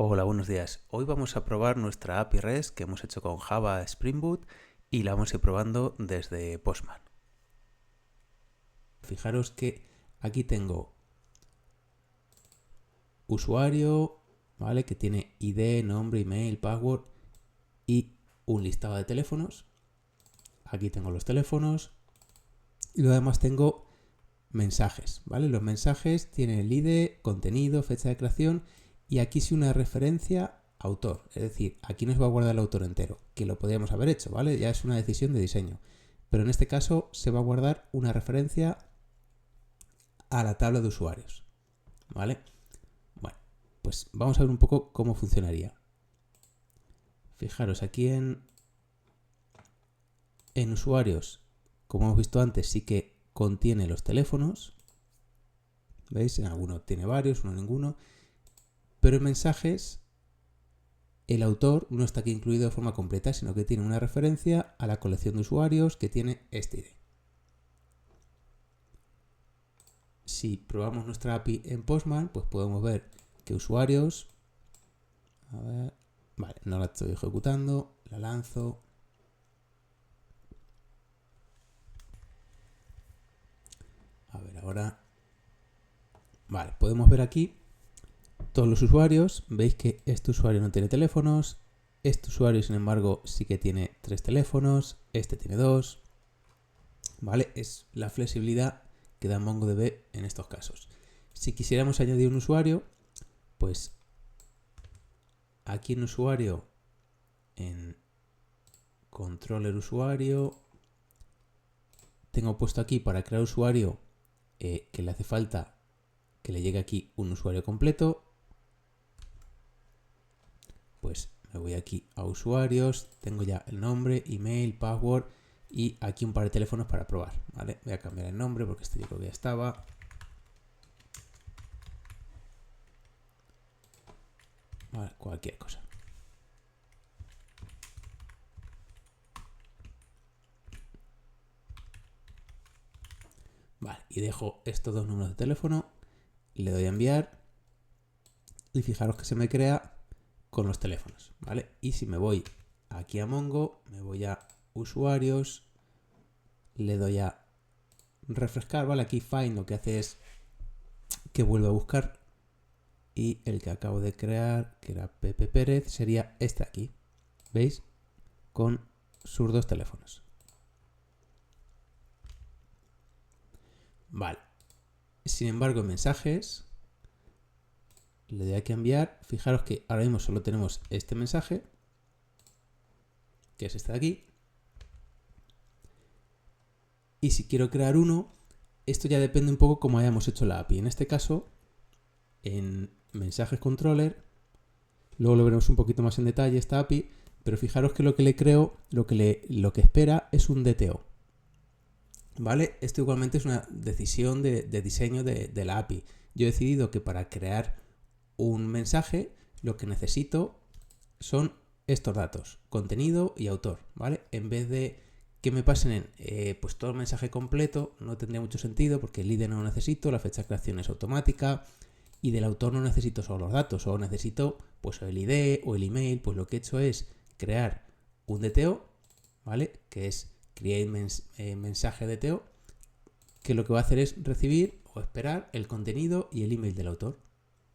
Hola, buenos días. Hoy vamos a probar nuestra API REST que hemos hecho con Java Spring Boot y la vamos a ir probando desde Postman. Fijaros que aquí tengo usuario, ¿vale? Que tiene ID, nombre, email, password y un listado de teléfonos. Aquí tengo los teléfonos y lo demás tengo mensajes, ¿vale? Los mensajes tienen el ID, contenido, fecha de creación y aquí sí una referencia autor, es decir, aquí no se va a guardar el autor entero, que lo podríamos haber hecho, ¿vale? Ya es una decisión de diseño, pero en este caso se va a guardar una referencia a la tabla de usuarios, ¿vale? Bueno, pues vamos a ver un poco cómo funcionaría. Fijaros, aquí en usuarios, como hemos visto antes, sí que contiene los teléfonos, ¿veis? En alguno tiene varios, uno ninguno. Pero en mensajes, el autor no está aquí incluido de forma completa, sino que tiene una referencia a la colección de usuarios que tiene este ID. Si probamos nuestra API en Postman, pues podemos ver que usuarios... A ver, vale, no la estoy ejecutando, la lanzo. A ver, ahora... Vale, podemos ver aquí todos los usuarios. Veis que este usuario no tiene teléfonos. Este usuario, sin embargo, sí que tiene 3 teléfonos. Este tiene 2. ¿Vale? Es la flexibilidad que da MongoDB en estos casos. Si quisiéramos añadir un usuario, pues aquí en usuario, en controller usuario, tengo puesto aquí para crear usuario que le hace falta que le llegue aquí un usuario completo. Pues me voy aquí a usuarios, tengo ya el nombre, email, password y aquí un par de teléfonos para probar, ¿vale? Voy a cambiar el nombre porque este yo creo que ya estaba. Vale, cualquier cosa. Vale, y dejo estos dos números de teléfono, le doy a enviar y fijaros que se me crea con los teléfonos, ¿vale? Y si me voy aquí a Mongo, me voy a usuarios, le doy a refrescar, ¿vale? Aquí find lo que hace es que vuelve a buscar y el que acabo de crear, que era Pepe Pérez, sería este aquí, ¿veis? Con sus dos teléfonos. Vale. Sin embargo, en mensajes, le doy aquí a enviar. Fijaros que ahora mismo solo tenemos este mensaje, que es este de aquí. Y si quiero crear uno, esto ya depende un poco cómo hayamos hecho la API. En este caso, en mensajes controller, luego lo veremos un poquito más en detalle esta API, pero fijaros que lo que le creo, lo que espera es un DTO. ¿Vale? Esto igualmente es una decisión de diseño de la API. Yo he decidido que para crear un mensaje lo que necesito son estos datos, contenido y autor, ¿vale? En vez de que me pasen pues todo el mensaje completo, no tendría mucho sentido porque el ID no lo necesito, la fecha de creación es automática y del autor no necesito solo los datos, o necesito pues el ID o el email. Pues lo que he hecho es crear un DTO, ¿vale? Que es create mensaje DTO, que lo que va a hacer es recibir o esperar el contenido y el email del autor,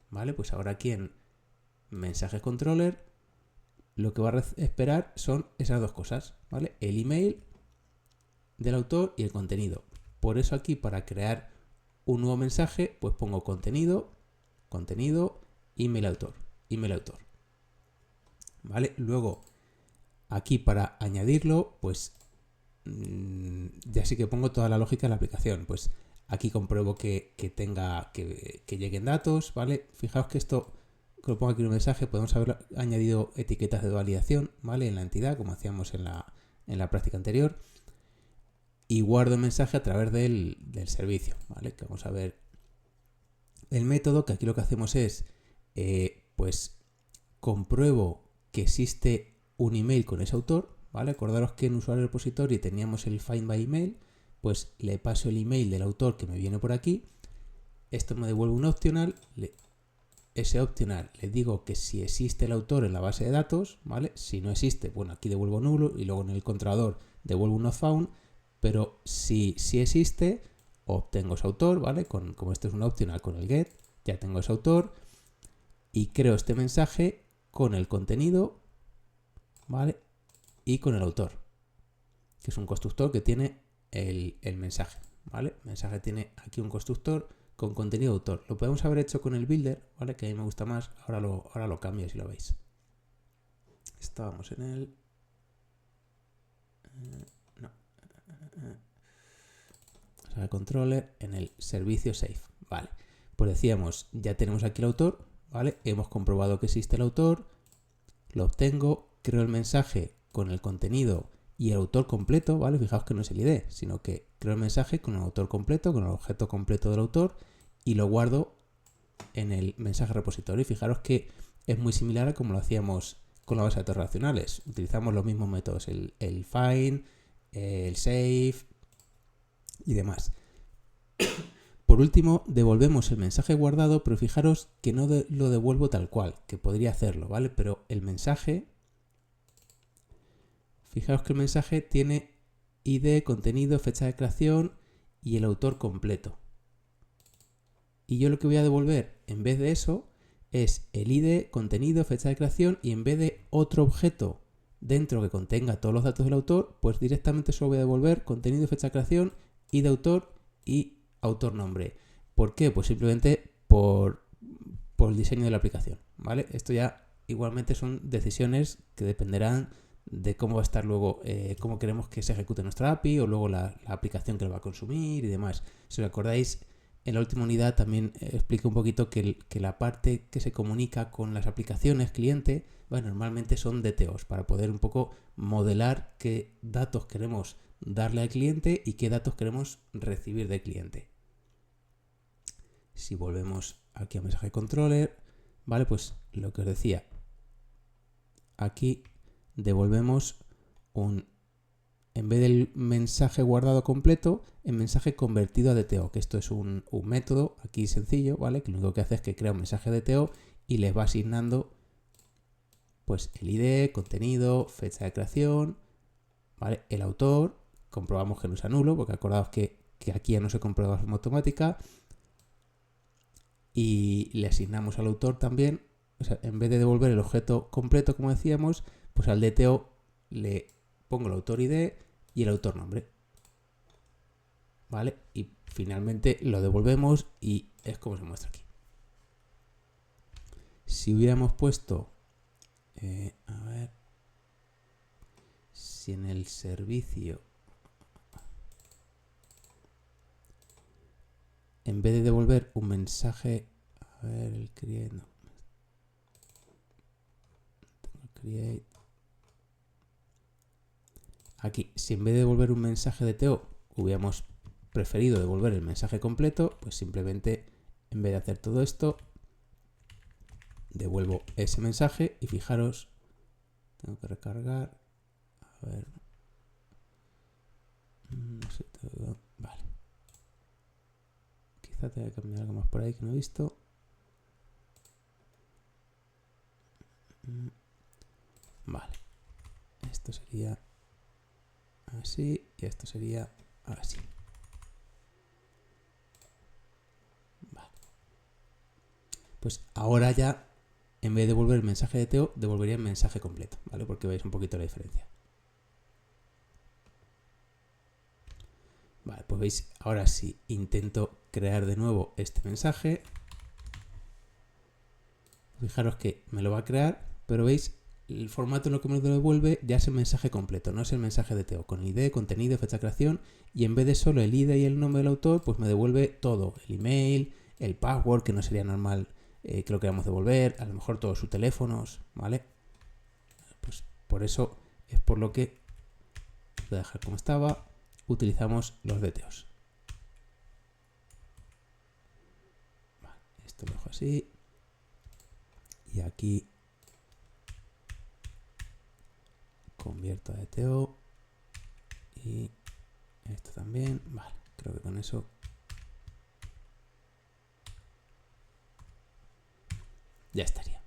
¿vale? Pues ahora aquí en mensajes controller lo que va a esperar son esas dos cosas, ¿vale? El email del autor y el contenido. Por eso aquí, para crear un nuevo mensaje, pues pongo contenido, email autor, ¿vale? Luego, aquí para añadirlo, pues ya sí que pongo toda la lógica de la aplicación. Pues aquí compruebo que lleguen datos, ¿vale? Fijaos que esto, que lo pongo aquí en un mensaje, podemos haber añadido etiquetas de validación, ¿vale? En la entidad, como hacíamos en la práctica anterior. Y guardo el mensaje a través del servicio, ¿vale? Que vamos a ver el método, que aquí lo que hacemos es, pues compruebo que existe un email con ese autor, ¿vale? Acordaros que en usuario repositorio teníamos el find by email, pues le paso el email del autor que me viene por aquí, esto me devuelve un optional, ese optional le digo que si existe el autor en la base de datos, ¿vale? Si no existe, bueno, aquí devuelvo nulo y luego en el controlador devuelvo un not found, pero si existe, obtengo ese autor, ¿vale? Como este es un optional con el get, ya tengo ese autor y creo este mensaje con el contenido, ¿vale? Y con el autor, que es un constructor que tiene el mensaje, ¿vale? El mensaje tiene aquí un constructor con contenido de autor. Lo podemos haber hecho con el builder, ¿vale? Que a mí me gusta más. Ahora lo cambio si lo veis. Estábamos en el... no. O sea, controller en el servicio safe, ¿vale? Pues decíamos, ya tenemos aquí el autor, ¿vale? Hemos comprobado que existe el autor, lo obtengo, creo el mensaje con el contenido y el autor completo, ¿vale? Fijaos que no es el ID, sino que creo el mensaje con el autor completo, con el objeto completo del autor y lo guardo en el mensaje repositorio. Y fijaros que es muy similar a como lo hacíamos con la base de datos relacionales. Utilizamos los mismos métodos, el find, el save y demás. Por último, devolvemos el mensaje guardado, pero fijaros que no lo devuelvo tal cual, que podría hacerlo, ¿vale? Pero el mensaje, fijaros que el mensaje tiene ID, contenido, fecha de creación y el autor completo. Y yo lo que voy a devolver en vez de eso es el ID, contenido, fecha de creación y en vez de otro objeto dentro que contenga todos los datos del autor, pues directamente solo voy a devolver contenido, fecha de creación, ID autor y autor nombre. ¿Por qué? Pues simplemente por el diseño de la aplicación, ¿vale? Esto ya igualmente son decisiones que dependerán de cómo va a estar luego, cómo queremos que se ejecute nuestra API o luego la aplicación que lo va a consumir y demás. Si os acordáis, en la última unidad también expliqué un poquito que la parte que se comunica con las aplicaciones cliente, bueno, normalmente son DTOs para poder un poco modelar qué datos queremos darle al cliente y qué datos queremos recibir del cliente. Si volvemos aquí a mensaje controller, vale, pues lo que os decía, aquí devolvemos en vez del mensaje guardado completo, el mensaje convertido a DTO, que esto es un método aquí sencillo, ¿vale? Que lo único que hace es que crea un mensaje DTO y les va asignando pues el ID, contenido, fecha de creación, ¿vale? El autor, comprobamos que no es nulo, porque acordaos que aquí ya no se comprueba de forma automática, y le asignamos al autor también, o sea, en vez de devolver el objeto completo, como decíamos, pues al DTO le pongo el autor ID y el autor nombre, ¿vale? Y finalmente lo devolvemos y es como se muestra aquí. Si hubiéramos puesto, a ver, si en el servicio, en vez de devolver un mensaje, a ver, el create, no, tengo create. Aquí, si en vez de devolver un mensaje de DTO hubiéramos preferido devolver el mensaje completo, pues simplemente en vez de hacer todo esto, devuelvo ese mensaje y fijaros, tengo que recargar, a ver, no sé, vale, quizá tenga que cambiar algo más por ahí que no he visto. Vale, esto sería así y esto sería así. Vale. Pues ahora ya, en vez de devolver el mensaje de DTO, devolvería el mensaje completo, ¿vale? Porque veis un poquito la diferencia. Vale, pues veis, ahora sí intento crear de nuevo este mensaje. Fijaros que me lo va a crear, pero veis, el formato en lo que me lo devuelve ya es el mensaje completo, no es el mensaje de DTO, con ID, contenido, fecha de creación, y en vez de solo el ID y el nombre del autor, pues me devuelve todo, el email, el password, que no sería normal que lo queramos devolver, a lo mejor todos sus teléfonos, ¿vale? Pues por eso es por lo que, voy a dejar como estaba, utilizamos los DTOs. Vale, esto lo dejo así. Y aquí convierto a DTO. Y esto también. Vale, creo que con eso. Ya estaría.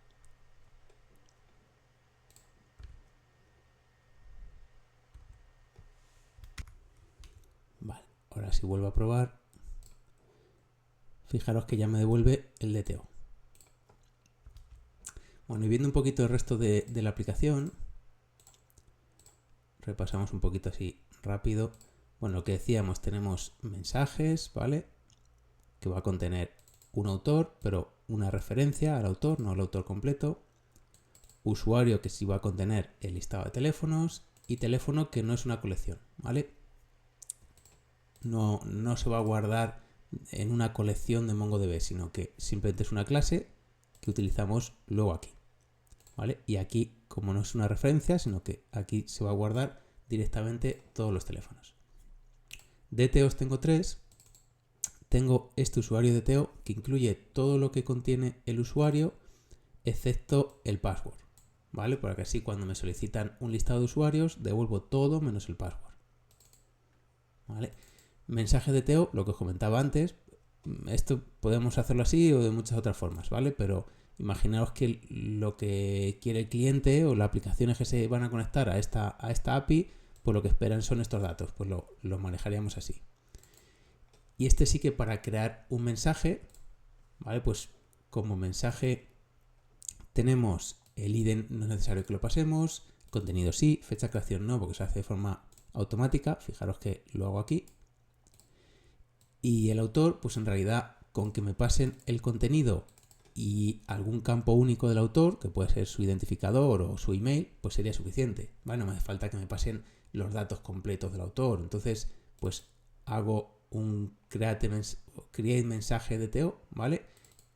Vale, ahora si vuelvo a probar, fijaros que ya me devuelve el DTO. Bueno, y viendo un poquito el resto de la aplicación, repasamos un poquito así rápido. Bueno, lo que decíamos, tenemos mensajes, ¿vale? Que va a contener un autor, pero una referencia al autor, no al autor completo. Usuario, que sí va a contener el listado de teléfonos. Y teléfono, que no es una colección, ¿vale? No se va a guardar en una colección de MongoDB, sino que simplemente es una clase que utilizamos luego aquí, ¿vale? Y aquí, como no es una referencia, sino que aquí se va a guardar directamente todos los teléfonos. DTOs tengo 3. Tengo este usuario DTO que incluye todo lo que contiene el usuario, excepto el password, ¿vale? Para que así cuando me solicitan un listado de usuarios, devuelvo todo menos el password, ¿vale? Mensaje DTO, lo que os comentaba antes, esto podemos hacerlo así o de muchas otras formas, ¿vale? Pero imaginaos que lo que quiere el cliente o las aplicaciones que se van a conectar a esta API, pues lo que esperan son estos datos, pues lo manejaríamos así. Y este sí que para crear un mensaje, ¿vale? Pues como mensaje tenemos el ID, no es necesario que lo pasemos, contenido sí, fecha de creación no, porque se hace de forma automática, fijaros que lo hago aquí. Y el autor, pues en realidad con que me pasen el contenido y algún campo único del autor, que puede ser su identificador o su email, pues sería suficiente, ¿vale? No me hace falta que me pasen los datos completos del autor. Entonces, pues hago un create mensaje DTO, ¿vale?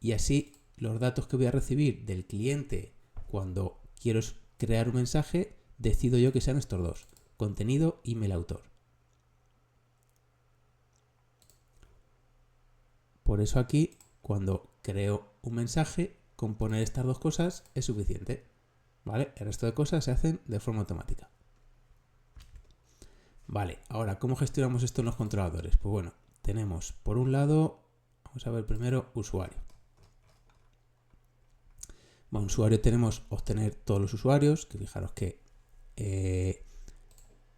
Y así los datos que voy a recibir del cliente cuando quiero crear un mensaje, decido yo que sean estos dos, contenido y email autor. Por eso aquí, cuando creo un mensaje, con poner estas dos cosas es suficiente, ¿vale? El resto de cosas se hacen de forma automática. Vale, ahora, ¿cómo gestionamos esto en los controladores? Pues bueno, tenemos por un lado, vamos a ver primero, usuario. Bueno, usuario tenemos obtener todos los usuarios, que fijaros que,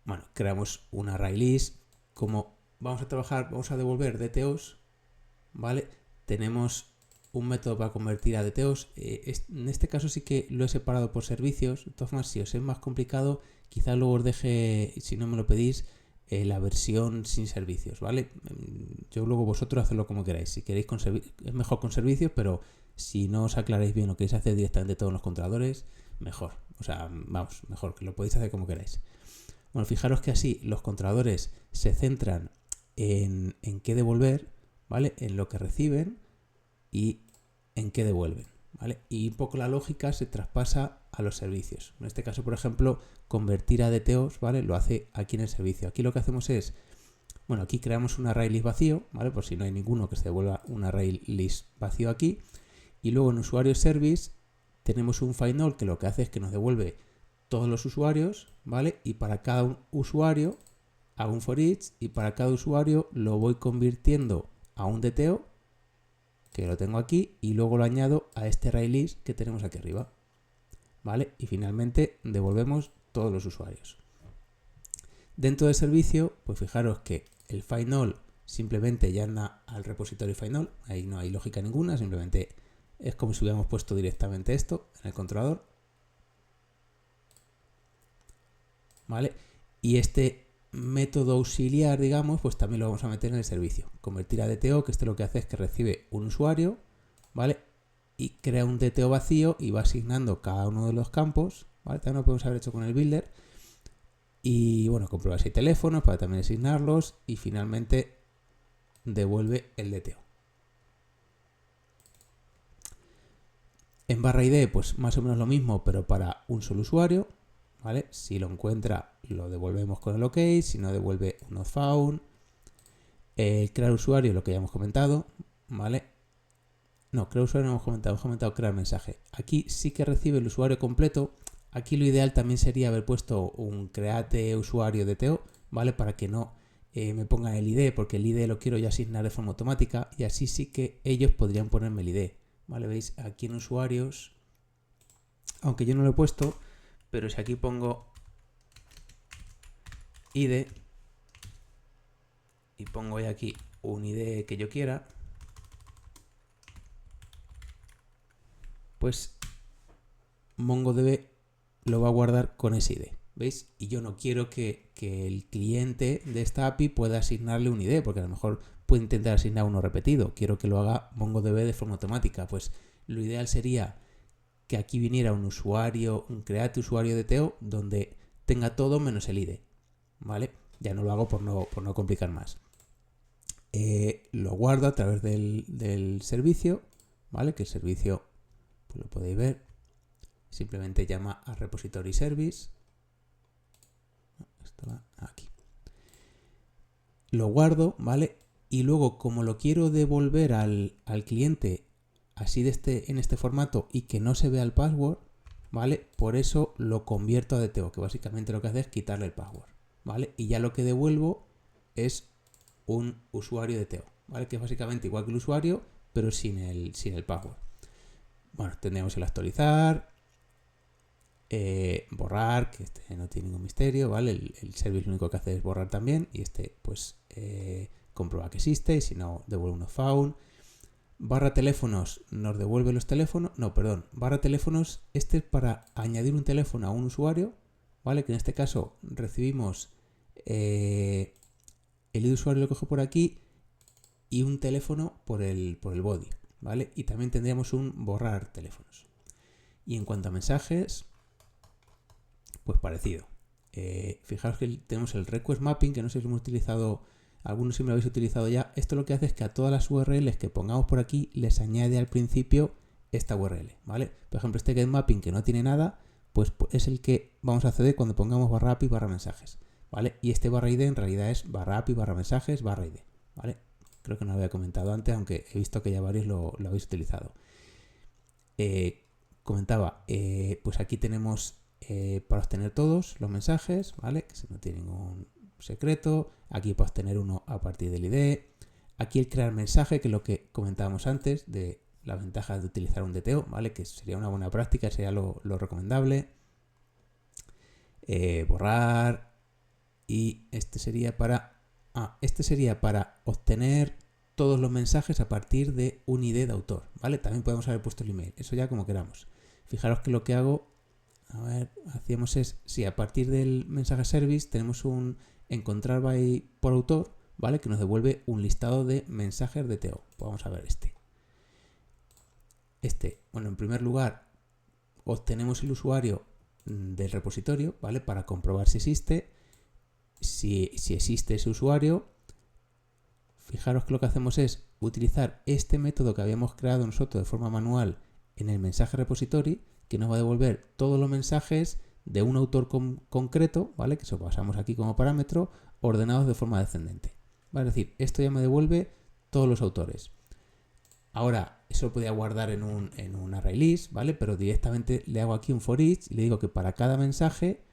bueno, creamos un array list. Como vamos a trabajar, vamos a devolver DTOs, ¿vale? Tenemos un método para convertir a DTOs. En este caso sí que lo he separado por servicios. De todas formas, si os es más complicado, quizá luego os deje, si no me lo pedís, la versión sin servicios, ¿vale? Yo luego vosotros hacedlo como queráis. Si queréis con es mejor con servicios, pero si no os aclaráis bien lo queréis hacer directamente todos los controladores, mejor. O sea, vamos, mejor, que lo podéis hacer como queráis. Bueno, fijaros que así los controladores se centran en qué devolver, ¿vale? En lo que reciben y en qué devuelven, ¿vale? Y un poco la lógica se traspasa a los servicios. En este caso, por ejemplo, convertir a DTOs, ¿vale? Lo hace aquí en el servicio. Aquí lo que hacemos es, bueno, aquí creamos un array list vacío, ¿vale? Por si no hay ninguno, que se devuelva un array list vacío aquí. Y luego en usuario service tenemos un final que lo que hace es que nos devuelve todos los usuarios, ¿vale? Y para cada usuario hago un for each y para cada usuario lo voy convirtiendo a un DTO, que lo tengo aquí, y luego lo añado a este array list que tenemos aquí arriba, ¿vale? Y finalmente devolvemos todos los usuarios. Dentro del servicio, pues fijaros que el final simplemente ya anda al repositorio final, ahí no hay lógica ninguna, simplemente es como si hubiéramos puesto directamente esto en el controlador, ¿vale? Y este método auxiliar, digamos, pues también lo vamos a meter en el servicio. Convertir a DTO, que esto lo que hace es que recibe un usuario, ¿vale? Y crea un DTO vacío y va asignando cada uno de los campos, ¿vale? También lo podemos haber hecho con el builder. Y bueno, comprueba si hay teléfonos para también asignarlos y finalmente devuelve el DTO. En barra ID, pues más o menos lo mismo, pero para un solo usuario, ¿vale? Si lo encuentra, lo devolvemos con el OK, si no, devuelve un not found. Crear usuario, lo que ya hemos comentado, ¿vale? No, crear usuario no hemos comentado crear mensaje. Aquí sí que recibe el usuario completo. Aquí lo ideal también sería haber puesto un create usuario DTO, ¿vale? Para que no me pongan el ID, porque el ID lo quiero ya asignar de forma automática y así sí que ellos podrían ponerme el ID. ¿vale? Veis aquí en usuarios, aunque yo no lo he puesto, pero si aquí pongo ID y pongo ya aquí un ID que yo quiera, pues MongoDB lo va a guardar con ese ID, ¿veis? Y yo no quiero que el cliente de esta API pueda asignarle un ID, porque a lo mejor puede intentar asignar uno repetido. Quiero que lo haga MongoDB de forma automática. Pues lo ideal sería que aquí viniera un usuario, un create usuario de Teo, donde tenga todo menos el ID, ¿vale? Ya no lo hago por no complicar más. Lo guardo a través del servicio, ¿vale? Que el servicio, pues lo podéis ver, simplemente llama a repository service. Esto va aquí. Lo guardo, ¿vale? Y luego, como lo quiero devolver al cliente así en este formato y que no se vea el password, ¿vale? Por eso lo convierto a DTO, que básicamente lo que hace es quitarle el password, ¿vale? Y ya lo que devuelvo es un usuario de DTO, ¿vale? Que es básicamente igual que el usuario, pero sin el password. Bueno, tendríamos el actualizar, borrar, que este no tiene ningún misterio, ¿vale? El service lo único que hace es borrar también, y este pues comprueba que existe, y si no, devuelve unos found. Barra teléfonos nos devuelve los teléfonos, no, perdón, barra teléfonos, este es para añadir un teléfono a un usuario, ¿vale? Que en este caso recibimos el ID de usuario, lo cojo por aquí, y un teléfono por el body, ¿vale? Y también tendríamos un borrar teléfonos. Y en cuanto a mensajes, pues parecido. Fijaos que tenemos el request mapping, que no sé si lo hemos utilizado, algunos sí me lo habéis utilizado ya. Esto lo que hace es que a todas las URLs que pongamos por aquí les añade al principio esta URL, ¿vale? Por ejemplo, este get mapping que no tiene nada, pues es el que vamos a acceder cuando pongamos barra API barra mensajes, ¿vale? Y este barra ID en realidad es barra API barra mensajes barra ID, ¿vale? Creo que no lo había comentado antes, aunque he visto que ya varios lo habéis utilizado. Comentaba, pues aquí tenemos para obtener todos los mensajes, ¿vale? Que si no tiene ningún secreto. Aquí para obtener uno a partir del ID. Aquí el crear mensaje, que es lo que comentábamos antes, de las ventajas de utilizar un DTO, ¿vale? Que sería una buena práctica, sería lo recomendable. Borrar. Y este sería para obtener todos los mensajes a partir de un ID de autor, ¿vale? También podemos haber puesto el email, eso ya como queramos. Fijaros que lo que hago, a ver, hacíamos es, si a partir del mensaje service tenemos un encontrar by por autor, ¿vale? Que nos devuelve un listado de mensajes de TO. Pues vamos a ver este. Bueno, en primer lugar, obtenemos el usuario del repositorio, ¿vale? Para comprobar si existe. Si existe ese usuario, fijaros que lo que hacemos es utilizar este método que habíamos creado nosotros de forma manual en el mensaje repository, que nos va a devolver todos los mensajes de un autor concreto, ¿vale? Que eso pasamos aquí como parámetro, ordenados de forma descendente. ¿Vale? Es decir, esto ya me devuelve todos los autores. Ahora, eso lo podía guardar en un array list, ¿vale? Pero directamente le hago aquí un for each y le digo que para cada mensaje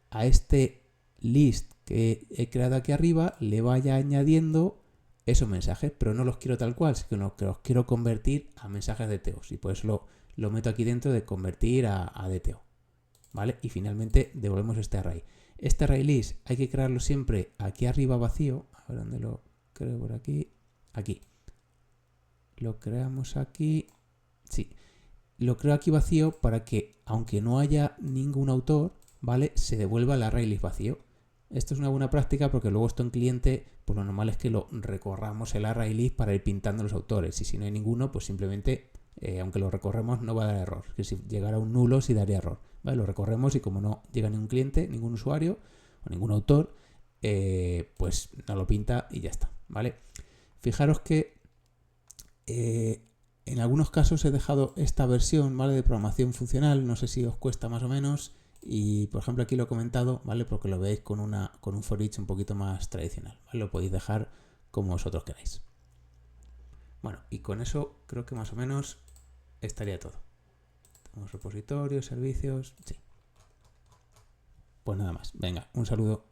a este list que he creado aquí arriba le vaya añadiendo esos mensajes, pero no los quiero tal cual, sino que los quiero convertir a mensajes de DTO. Y por eso lo meto aquí dentro de convertir a DTO, ¿vale? Y finalmente devolvemos este array. Este array list hay que crearlo siempre aquí arriba vacío. A ver dónde lo creo, por aquí. Aquí. Lo creamos aquí. Sí. Lo creo aquí vacío para que, aunque no haya ningún autor, ¿vale? Se devuelva el array list vacío. Esto es una buena práctica porque luego esto en cliente, pues lo normal es que lo recorramos el array list para ir pintando los autores. Y si no hay ninguno, pues simplemente, aunque lo recorremos, no va a dar error. Que si llegara un nulo, sí daría error. ¿Vale? Lo recorremos y como no llega ningún cliente, ningún usuario o ningún autor, pues no lo pinta y ya está, ¿vale? Fijaros que en algunos casos he dejado esta versión, ¿vale? De programación funcional, no sé si os cuesta más o menos. Y por ejemplo aquí lo he comentado, ¿vale? Porque lo veis con un for each un poquito más tradicional, ¿vale? Lo podéis dejar como vosotros queráis. Bueno, y con eso creo que más o menos estaría todo. Tenemos repositorios, servicios, sí. Pues nada más. Venga, un saludo.